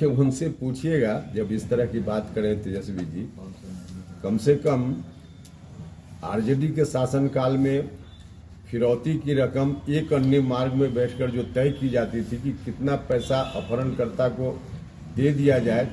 देखिए, उनसे पूछिएगा जब इस तरह की बात करें तेजस्वी जी, कम से कम आरजेडी के शासनकाल में फिरौती की रकम एक अन्य मार्ग में बैठकर जो तय की जाती थी कि कितना पैसा अपहरणकर्ता को दे दिया जाए।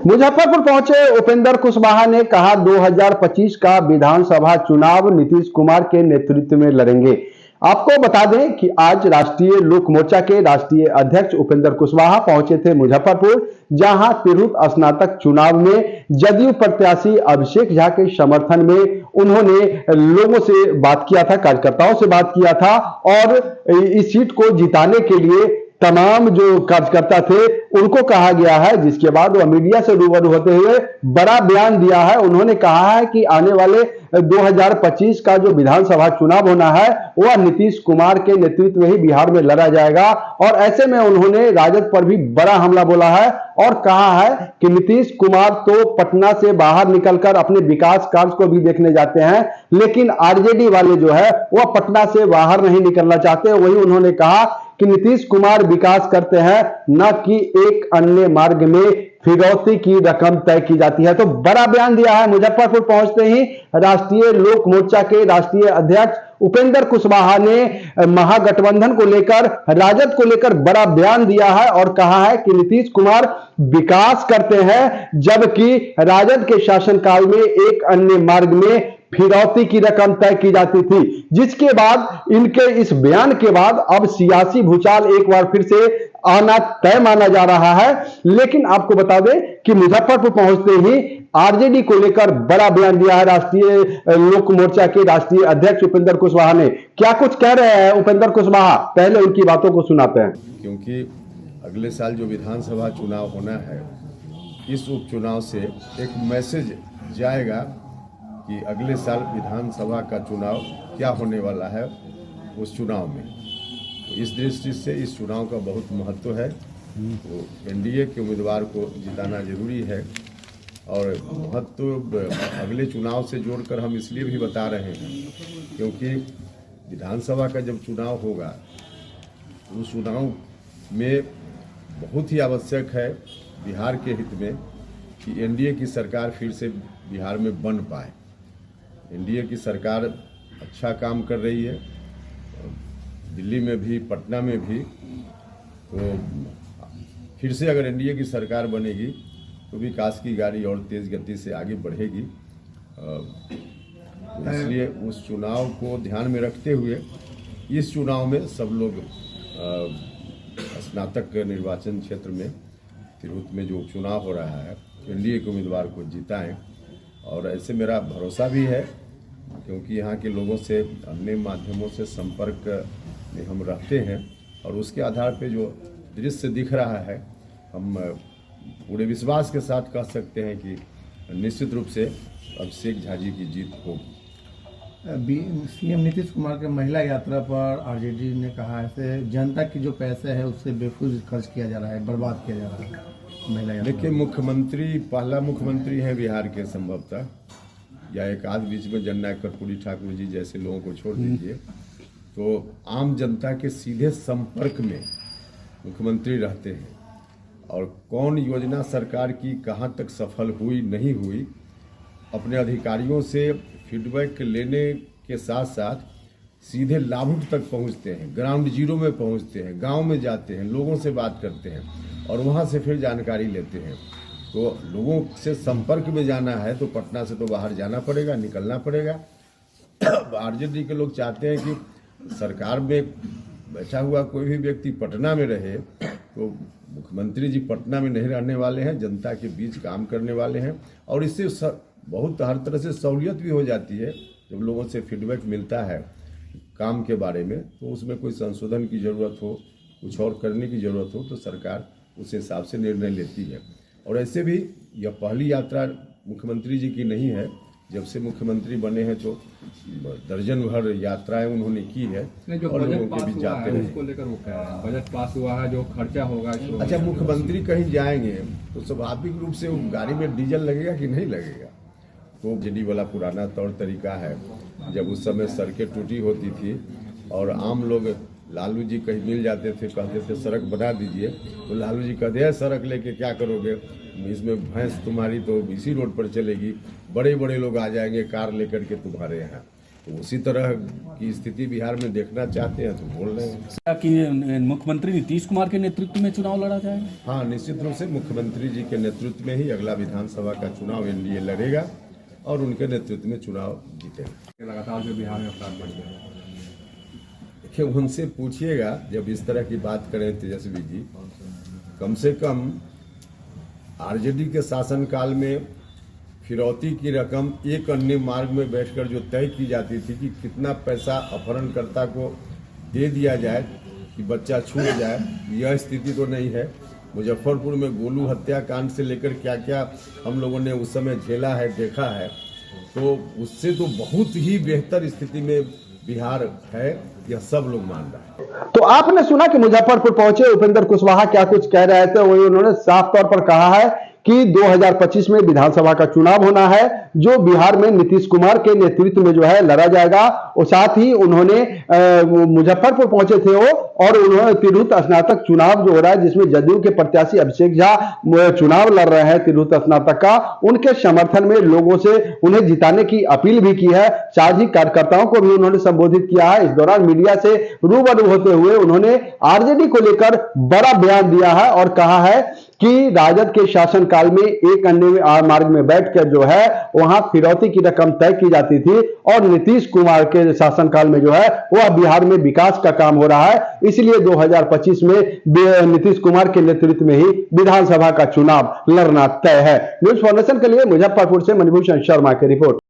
मुजफ्फरपुर पहुंचे उपेंद्र कुशवाहा ने कहा 2025 का विधानसभा चुनाव नीतीश कुमार के नेतृत्व में लड़ेंगे। आपको बता दें कि आज राष्ट्रीय लोक मोर्चा के राष्ट्रीय अध्यक्ष उपेंद्र कुशवाहा पहुंचे थे मुजफ्फरपुर, जहां तिरहुत स्नातक चुनाव में जदयू प्रत्याशी अभिषेक झा के समर्थन में उन्होंने लोगों से बात किया था, कार्यकर्ताओं से बात किया था और इस सीट को जिताने के लिए तमाम जो कार्यकर्ता थे उनको कहा गया है, जिसके बाद वह मीडिया से रूबरू होते हुए बड़ा बयान दिया है। उन्होंने कहा है कि आने वाले 2025 का जो विधानसभा चुनाव होना है वह नीतीश कुमार के नेतृत्व में ही बिहार में लड़ा जाएगा और ऐसे में उन्होंने राजद पर भी बड़ा हमला बोला है और कहा है कि नीतीश कुमार तो पटना से बाहर निकलकर अपने विकास कार्य को भी देखने जाते हैं, लेकिन आरजेडी वाले जो है वह पटना से बाहर नहीं निकलना चाहते। वही उन्होंने कहा कि नीतीश कुमार विकास करते हैं, न कि एक अन्य मार्ग में फिरौती की रकम तय की जाती है। तो बड़ा बयान दिया है। मुजफ्फरपुर पहुंचते ही राष्ट्रीय लोक मोर्चा के राष्ट्रीय अध्यक्ष उपेंद्र कुशवाहा ने महागठबंधन को लेकर, राजद को लेकर बड़ा बयान दिया है और कहा है कि नीतीश कुमार विकास करते हैं, जबकि राजद के शासनकाल में एक अन्य मार्ग में फिरौती की रकम तय की जाती थी। जिसके बाद इनके इस बयान के बाद अब सियासी भूचाल एक बार फिर से आना तय माना जा रहा है। लेकिन आपको बता दें कि मुजफ्फरपुर पहुंचते ही आरजेडी को लेकर बड़ा बयान दिया है राष्ट्रीय लोक मोर्चा के राष्ट्रीय अध्यक्ष उपेंद्र कुशवाहा ने। क्या कुछ कह रहे हैं उपेंद्र कुशवाहा, पहले उनकी बातों को सुनाते हैं। क्योंकि अगले साल जो विधानसभा चुनाव होना है, इस उपचुनाव से एक मैसेज जाएगा कि अगले साल विधानसभा का चुनाव क्या होने वाला है उस चुनाव में। तो इस दृष्टि से इस चुनाव का बहुत महत्व है। तो एनडीए के उम्मीदवार को जिताना जरूरी है और महत्व अगले चुनाव से जोड़कर हम इसलिए भी बता रहे हैं क्योंकि विधानसभा का जब चुनाव होगा उस चुनाव में बहुत ही आवश्यक है बिहार के हित में कि एनडीए की सरकार फिर से बिहार में बन पाए। एनडीए की सरकार अच्छा काम कर रही है, दिल्ली में भी, पटना में भी। तो फिर से अगर एनडीए की सरकार बनेगी तो विकास की गाड़ी और तेज़ गति से आगे बढ़ेगी। इसलिए उस चुनाव को ध्यान में रखते हुए इस चुनाव में सब लोग स्नातक निर्वाचन क्षेत्र में तिरहुत में जो चुनाव हो रहा है एनडीए के उम्मीदवार को जिताएं। और ऐसे मेरा भरोसा भी है क्योंकि यहाँ के लोगों से अन्य माध्यमों से संपर्क में हम रहते हैं और उसके आधार पे जो दृश्य दिख रहा है हम पूरे विश्वास के साथ कह सकते हैं कि निश्चित रूप से अभिषेक झा जी की जीत होगी। सीएम नीतीश कुमार के महिला यात्रा पर आरजेडी ने कहा ऐसे जनता की जो पैसे है उससे बेफिजूल खर्च किया जा रहा है, बर्बाद किया जा रहा है महिला यात्रा। देखिए, मुख्यमंत्री पहला मुख्यमंत्री है बिहार के संभवतः, या एक आध बीच में जननायक कर्पूरी ठाकुर जी जैसे लोगों को छोड़ दीजिए, तो आम जनता के सीधे संपर्क में मुख्यमंत्री रहते हैं और कौन योजना सरकार की कहाँ तक सफल हुई नहीं हुई अपने अधिकारियों से फीडबैक लेने के साथ साथ सीधे लाभुक तक पहुंचते हैं, ग्राउंड जीरो में पहुंचते हैं, गांव में जाते हैं, लोगों से बात करते हैं और वहां से फिर जानकारी लेते हैं। तो लोगों से संपर्क में जाना है तो पटना से तो बाहर जाना पड़ेगा, निकलना पड़ेगा। आरजेडी के लोग चाहते हैं कि सरकार में बैठा हुआ कोई भी व्यक्ति पटना में रहे, तो मुख्यमंत्री जी पटना में नहीं रहने वाले हैं, जनता के बीच काम करने वाले हैं और इससे बहुत हर तरह से सहूलियत भी हो जाती है। जब लोगों से फीडबैक मिलता है काम के बारे में तो उसमें कोई संशोधन की ज़रूरत हो, कुछ और करने की ज़रूरत हो तो सरकार उस हिसाब से निर्णय लेती है। और ऐसे भी यह पहली यात्रा मुख्यमंत्री जी की नहीं है, जब से मुख्यमंत्री बने हैं तो दर्जन भर यात्राएं उन्होंने की है और लोगों के बीच जाते हैं। उसको लेकर वो कह रहे हैं बजट पास हुआ है, जो खर्चा होगा। अच्छा, मुख्यमंत्री कहीं जाएंगे तो स्वाभाविक रूप से गाड़ी में डीजल लगेगा कि नहीं लगेगा? तो जेडी वाला पुराना तौर तरीका है, जब उस समय सड़कें टूटी होती थी और आम लोग लालू जी कहीं मिल जाते थे, कहते थे सड़क बना दीजिए, तो लालू जी कहते हैं सड़क लेके क्या करोगे, इसमें भैंस तुम्हारी तो इसी रोड पर चलेगी, बड़े बड़े लोग आ जाएंगे कार लेकर के तुम्हारे यहाँ। तो उसी तरह की स्थिति बिहार में देखना चाहते हैं तो बोल रहे हैं कि मुख्यमंत्री नीतीश कुमार के नेतृत्व में चुनाव लड़ा जाएगा। हाँ, निश्चित रूप से मुख्यमंत्री जी के नेतृत्व में ही अगला विधानसभा का चुनाव एनडीए लड़ेगा और उनके नेतृत्व में चुनाव जीतेगा। लगातार जो बिहार में अपराध बढ़ गया है, देखिए उनसे पूछिएगा, जब इस तरह की बात करें तेजस्वी जी, कम से कम आरजेडी के शासनकाल में फिरौती की रकम एक अन्य मार्ग में बैठकर जो तय की जाती थी कि कितना पैसा अपहरणकर्ता को दे दिया जाए कि बच्चा छूट जाए, यह स्थिति तो नहीं है। मुजफ्फरपुर में गोलू हत्याकांड से लेकर क्या क्या हम लोगों ने उस समय झेला है, देखा है, तो उससे तो बहुत ही बेहतर स्थिति में बिहार है, यह सब लोग मान रहे हैं। तो आपने सुना कि मुजफ्फरपुर पहुंचे उपेंद्र कुशवाहा क्या कुछ कह रहे थे, वही उन्होंने साफ तौर पर कहा है कि 2025 में विधानसभा का चुनाव होना है जो बिहार में नीतीश कुमार के नेतृत्व में जो है लड़ा जाएगा। और साथ ही उन्होंने मुजफ्फरपुर पहुंचे थे वो, और उन्होंने तिरहुत स्नातक चुनाव जो हो रहा है जिसमें जदयू के प्रत्याशी अभिषेक झा चुनाव लड़ रहे हैं तिरहुत स्नातक का, उनके समर्थन में लोगों से उन्हें जिताने की अपील भी की है। साथ ही कार्यकर्ताओं को भी उन्होंने संबोधित किया है। इस दौरान मीडिया से रूबरू होते हुए उन्होंने आरजेडी को लेकर बड़ा बयान दिया है और कहा है कि राजद के शासनकाल में एक अन्य मार्ग में बैठकर जो है वहां फिरौती की रकम तय की जाती थी, और नीतीश कुमार के शासनकाल में जो है वह बिहार में विकास का काम हो रहा है। इसलिए 2025 में नीतीश कुमार के नेतृत्व में ही विधानसभा का चुनाव लड़ना तय है। न्यूज़ फाउंडेशन के लिए मुजफ्फरपुर से मणिभूषण शर्मा की रिपोर्ट।